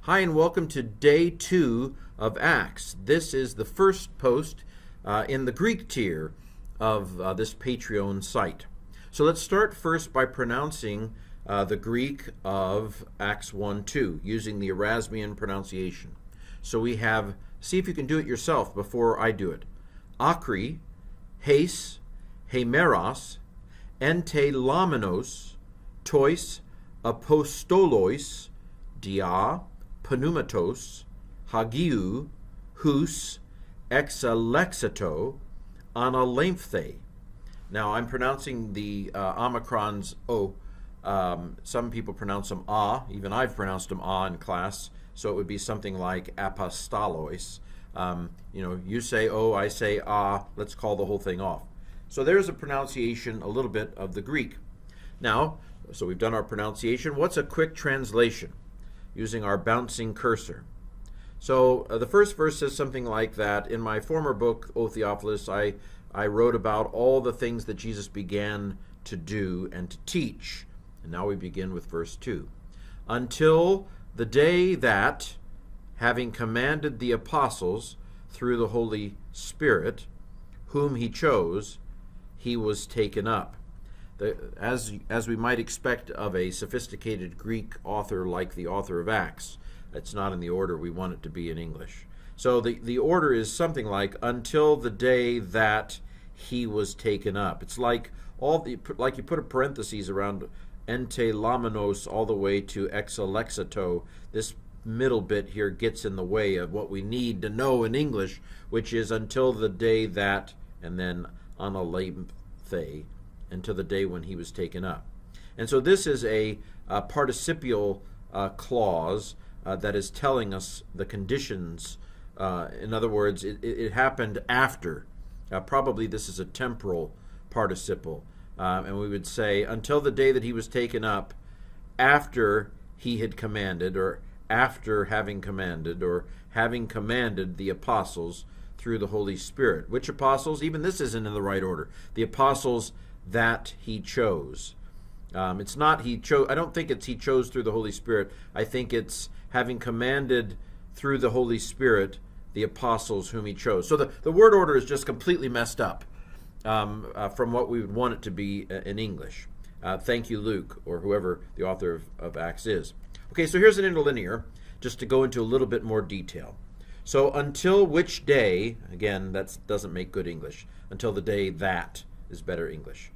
Hi, and welcome to day 2 of Acts. This is the first post in the Greek tier of this Patreon site. So let's start first by pronouncing the Greek of Acts 1:2 using the Erasmian pronunciation. So we have, see if you can do it yourself before I do it. Akri, heis, hemeros, entelamenos, tois, apostolos, dia, pneumatos, hagiou, hous, exalexato, analemphte. Now I'm pronouncing the omicrons O. Some people pronounce them A. Even I've pronounced them A in class. So it would be something like apostolos. You say O, I say A. Let's call the whole thing off. So there's a pronunciation, a little bit of the Greek. Now, so we've done our pronunciation. What's a quick translation? Using our bouncing cursor. So the first verse says something like that. In my former book, O Theophilus, I wrote about all the things that Jesus began to do and to teach. And now we begin with verse 2. Until the day that, having commanded the apostles through the Holy Spirit, whom he chose, he was taken up. As we might expect of a sophisticated Greek author like the author of Acts, it's not in the order we want it to be in English. So the order is something like, until the day that he was taken up. It's like like you put a parenthesis around entelamenos all the way to exalexato. This middle bit here gets in the way of what we need to know in English, which is until the day that, and then analemphte, until the day when he was taken up. And so this is a participial clause that is telling us the conditions. In other words, it happened after. Probably this is a temporal participle. And we would say, until the day that he was taken up, after he had commanded, or after having commanded, or having commanded the apostles through the Holy Spirit. Which apostles? Even this isn't in the right order. The apostles that he chose. It's not he chose. I don't think it's he chose through the Holy Spirit. I think it's having commanded through the Holy Spirit the apostles whom he chose. So the word order is just completely messed up from what we would want it to be in English. Thank you, Luke, or whoever the author of Acts is. Okay, so here's an interlinear, just to go into a little bit more detail. So until which day, again, that doesn't make good English. Until the day that is better English.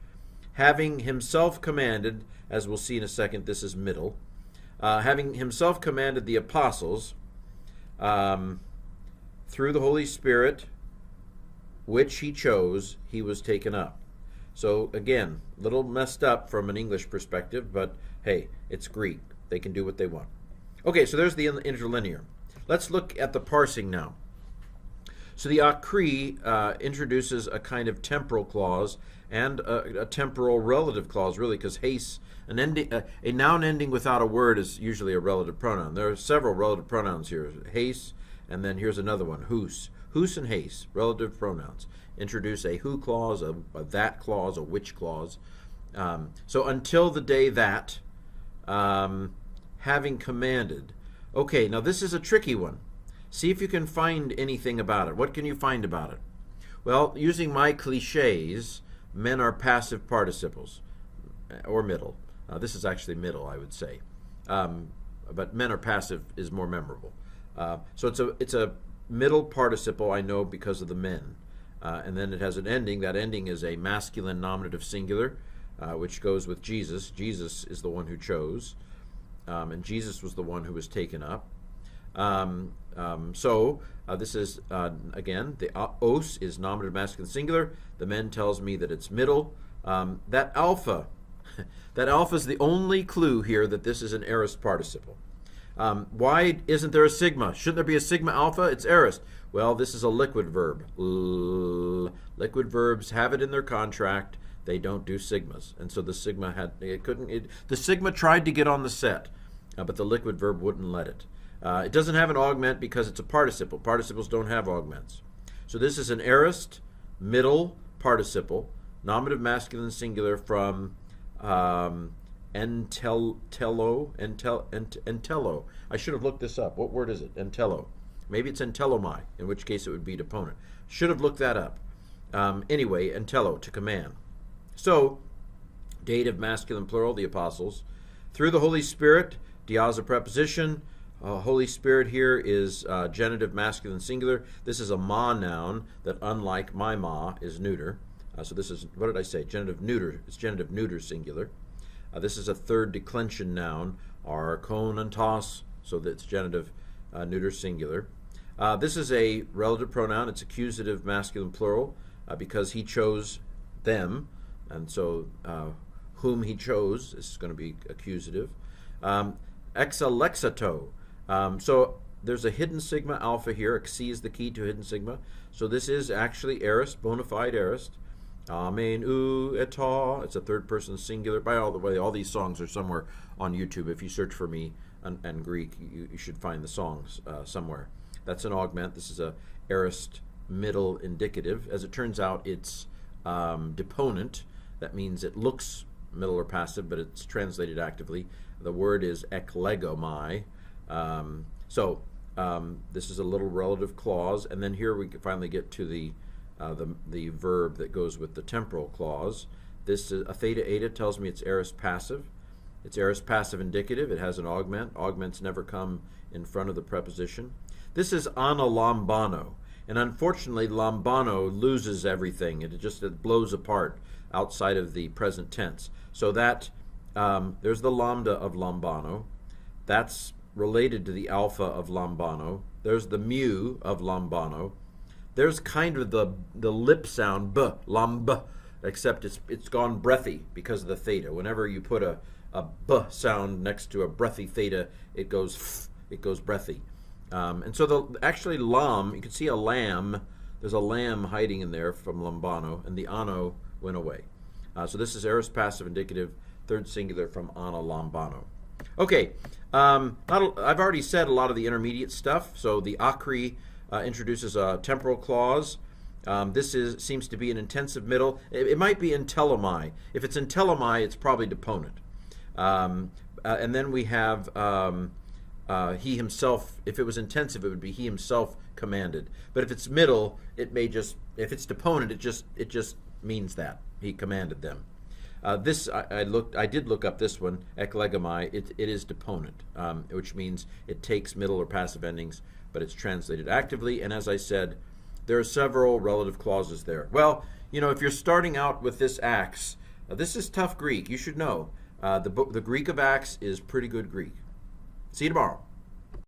Having himself commanded, as we'll see in a second, this is middle. Having himself commanded the apostles through the Holy Spirit, which he chose, he was taken up. So again, a little messed up from an English perspective, but hey, it's Greek. They can do what they want. Okay, so there's the interlinear. Let's look at the parsing now. So the akri introduces a kind of temporal clause and a temporal relative clause, really, because heis, a noun ending without a word is usually a relative pronoun. There are several relative pronouns here. Heis, and then here's another one, hous. Hous and heis, relative pronouns, introduce a who clause, a that clause, a which clause. So until the day that, having commanded. Okay, now this is a tricky one. See if you can find anything about it. What can you find about it? Well, using my cliches, men are passive participles, or middle. This is actually middle, I would say. But men are passive is more memorable. So it's a middle participle, I know, because of the men. And then it has an ending. That ending is a masculine nominative singular, which goes with Jesus. Jesus is the one who chose, and Jesus was the one who was taken up. This is, again, the os is nominative masculine singular. The men tells me that it's middle. That alpha is the only clue here that this is an aorist participle. Why isn't there a sigma? Shouldn't there be a sigma alpha? It's aorist. Well, this is a liquid verb. Liquid verbs have it in their contract. They don't do sigmas. And so the sigma the sigma tried to get on the set, but the liquid verb wouldn't let it. It doesn't have an augment because it's a participle. Participles don't have augments. So this is an aorist middle participle, nominative masculine singular from entello. I should have looked this up. What word is it? Entello. Maybe it's entellomai, in which case it would be deponent. Should have looked that up. Anyway, entello, to command. So, dative masculine plural, the apostles. Through the Holy Spirit, dia is a preposition. Holy Spirit here is genitive masculine singular. This is a ma noun that, unlike my ma, is neuter. So this is, what did I say? Genitive neuter. It's genitive neuter singular. This is a third declension noun, archon and tos, so that's genitive neuter singular. This is a relative pronoun. It's accusative masculine plural because he chose them, and so whom he chose is going to be accusative. Exalexato. So there's a hidden sigma alpha here. Xi is the key to hidden sigma. So this is actually aorist, bona fide aorist. Amen u eta. It's a third person singular. By the way, all these songs are somewhere on YouTube. If you search for me and Greek, you should find the songs somewhere. That's an augment. This is a aorist middle indicative. As it turns out, it's deponent. That means it looks middle or passive, but it's translated actively. The word is eklegomai. This is a little relative clause, and then here we can finally get to the verb that goes with the temporal clause. This is a theta eta tells me it's aorist passive. It's aorist passive indicative. It has an augment. Augments never come in front of the preposition. This is ana lambano, and unfortunately lambano loses everything. It blows apart outside of the present tense. So that there's the lambda of lambano. That's related to the alpha of lambano. There's the mu of lambano. There's kind of the lip sound b, lamb, except it's gone breathy because of the theta. Whenever you put a b sound next to a breathy theta, it goes breathy. And so actually lam, you can see a lamb. There's a lamb hiding in there from lambano, and the ano went away. So this is aorist passive indicative, third singular from ana lambano. Okay, I've already said a lot of the intermediate stuff. So the acri introduces a temporal clause. This seems to be an intensive middle. It might be entellomai. If it's entellomai, it's probably deponent. And then we have he himself. If it was intensive, it would be he himself commanded. But if it's middle, it may just, if it's deponent, it just means that he commanded them. I did look up this one, eklegomai. It is deponent, which means it takes middle or passive endings, but it's translated actively. And as I said, there are several relative clauses there. Well, if you're starting out with this Acts, this is tough Greek. You should know. The Greek of Acts is pretty good Greek. See you tomorrow.